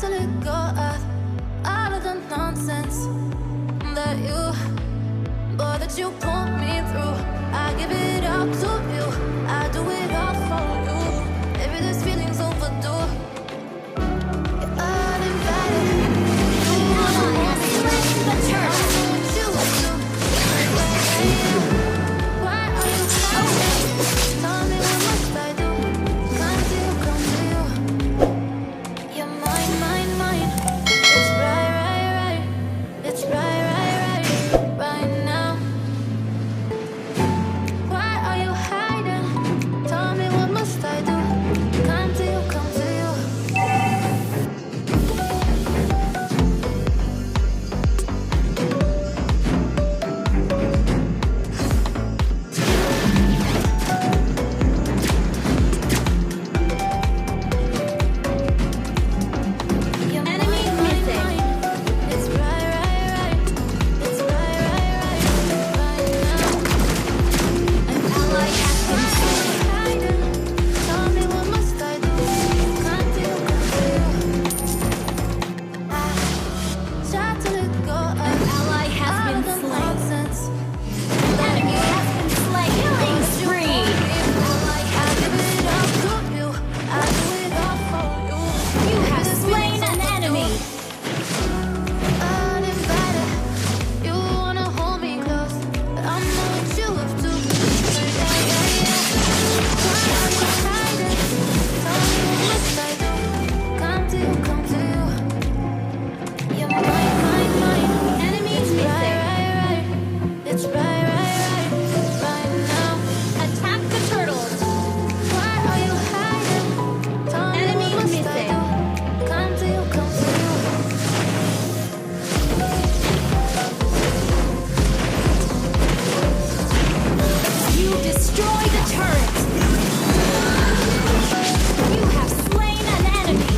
to let go of all of the nonsense that you put me through. I give it up to you. I do it all for you. Maybe this feeling's overdue. You're uninvited. The church. Why are you hiding? Tell me what must I do? Come to you, come to you. You're mine, mine, mine. It's right, right, right. It's right, right, right, right now. Why are you hiding? Tell me what must I do? Come to you, come to you. You're Enemy mine, missing. mine. It's right, right, right. It's right, right, right, right now. An ally has been slain. Hiding. Tell me what must I do? Come to you, come to you. I try to let go An of ally has all been of the slain. nonsense. Enemy has been slain. Killing spree. I give it up to you. I do it all for you. You have This slain feeling's an enemy. uninvited. You wanna hold me close, but I know what you have to. Yeah, yeah, yeah. Why are you hiding? Tell me what must I do? Come to you, come to you. You're mine, mine, mine. Enemy It's right, missing. right, right. It's right, right, right, right now. Attack the turtles. Why are you hiding? Tell me Enemy what must I missing. do? Come to you, come to you. You destroy the turret. You have slain an enemy.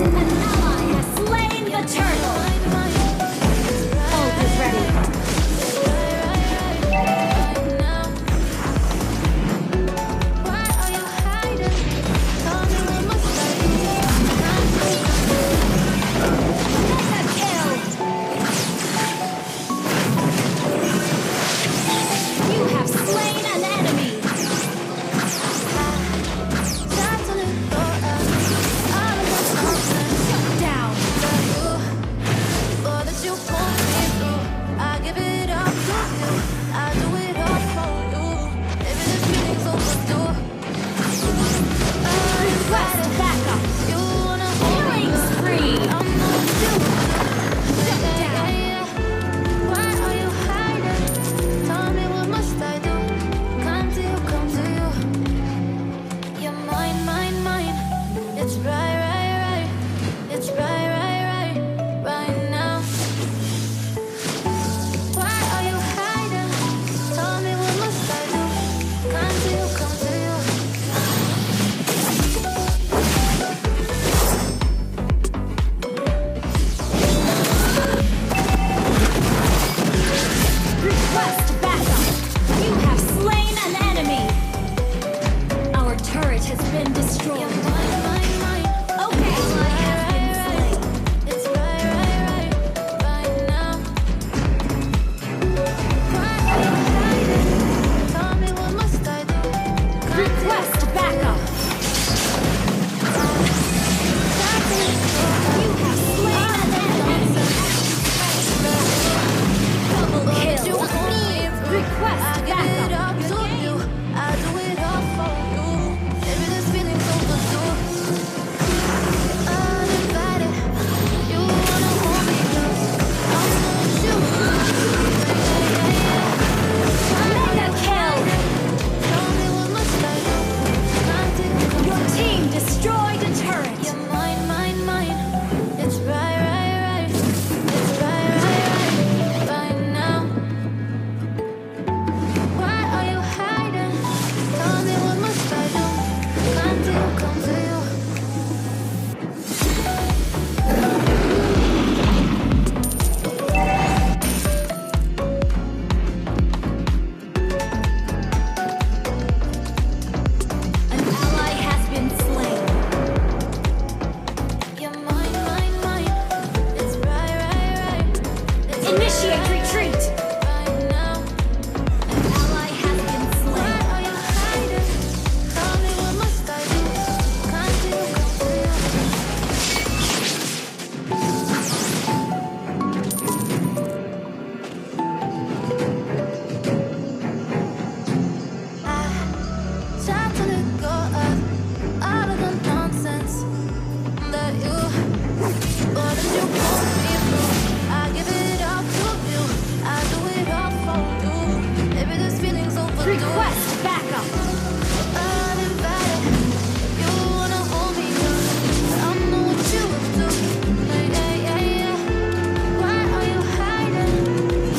An ally has slain the turtle. Mine, mine. Ult is ready. Right now. Why are you hiding? Tell me what must I do? Mega kill. You have slain an enemy. Try to let go of all of the nonsense Shut down. that you put me through. I give it up to you. I do it all for you. Maybe this feeling's overdue. Request backup. You wanna hold me Killing close. spree. I know what you do. Shut down. Why are you hiding? Tell me what must I do? Come to you, come to you. You're mine, mine, mine. It's right, right, right. It's right, right, right, right now. Why are you hiding? Tell me what must I do? Come to you, come to you. Request backup. You have slain an enemy. Our turret has been destroyed. You're mine, mine, mine. Okay, ally has been slain. It's right, right, right, right now. Why are you hiding? Tell me what must I do? Request backup. You have slain an enemy. Double kill. Request I give it backup. up to you. I do it all for you. Maybe this feeling's overdue. Uninvited. You wanna hold me close. I know what you Mega kill. Tell me what must I do? Come to you, come Your to you. team destroyed a turret. You're mine, mine, mine. It's right, right, right. It's right, right, right, right now. Why are you Request backup. Uninvited, you wanna hold me close. I know what you would do. Yeah, yeah, yeah. Why are you hiding?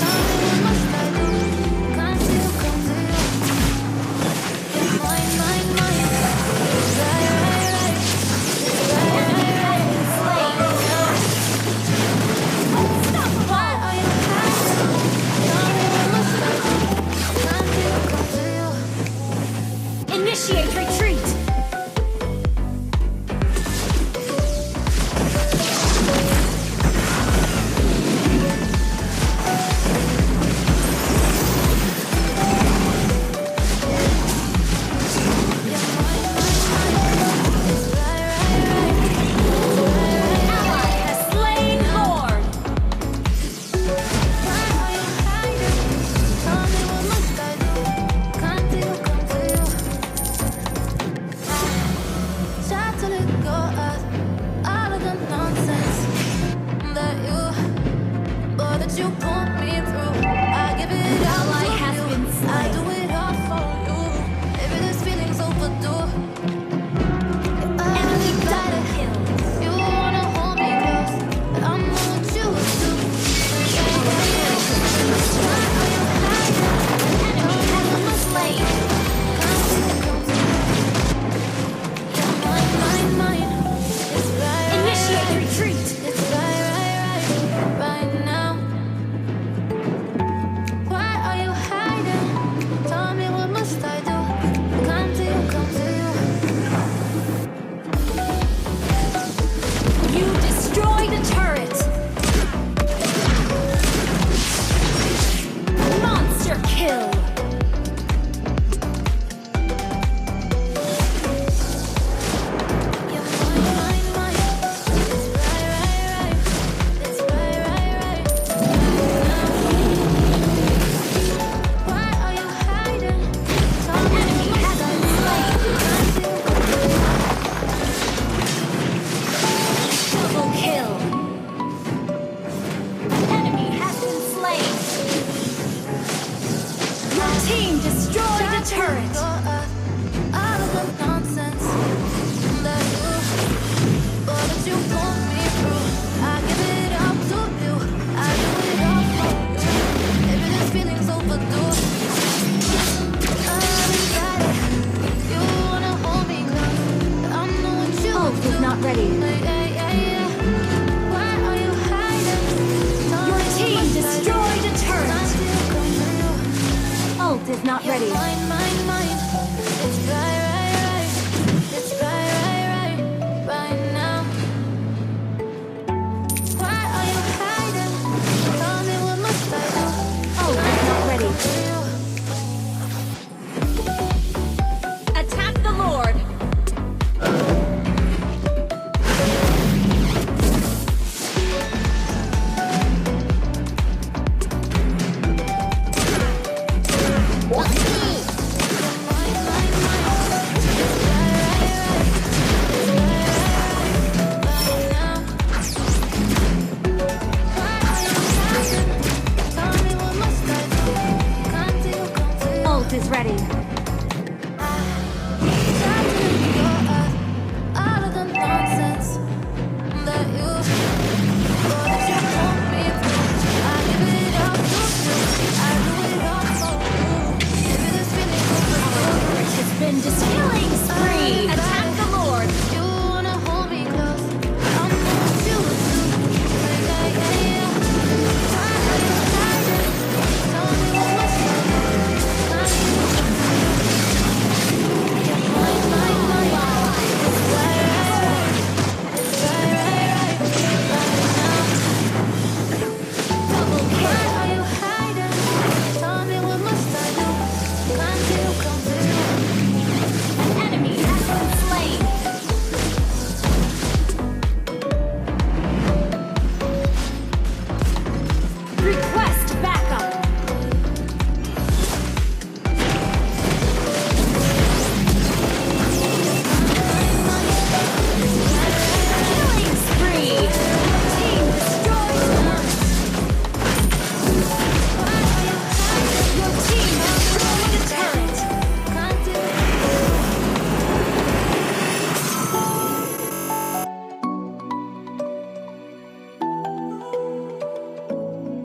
Tell me what must I do? Can't see you come to you. You're mine, mine, mine. Right, right, right. Why are you hiding? Tell me what must I do? Can't see you come to you. Initiate retreat. Ally has slain Lord. Why are you hiding? Tell me what must I do? Can't you come to you? Try to let go of all of the nonsense that you put me through. I give it all Ally to has you. been slain. I do it all for you. Maybe this feeling's overdue. Enemy double kill. You wanna hold me close, but I know what you would do. Why are you hiding? Enemy has been slain. You're mine, mine, mine. It's right, Initiate right, retreat. it's right now. Why are you hiding? Tell me what must I do? Can't you come to you? You destroyed a turret. Monster kill. You're mine, mine, mine. It's right. It's right. Why are you hiding? Tell me Enemy what has must I been do? slain. Can't you come to you? Double kill. Enemy has been slain. Your team destroyed a turret. All of the nonsense that you put me through. I give it up to you. I do it all for you. Maybe this feeling's overdue. Uninvited, you wanna hold me close, but I know what you Ult would is do. not ready. Yeah. Why are you hiding? Tell Your me what team must I do? destroyed a turret. Can't you come to you? Ult is not ready. Mine, mine, mine. It's right. It's right now. Why are you hiding? Tell me what must I do? Ult is not ready. Attack the Lord. Ult is ready.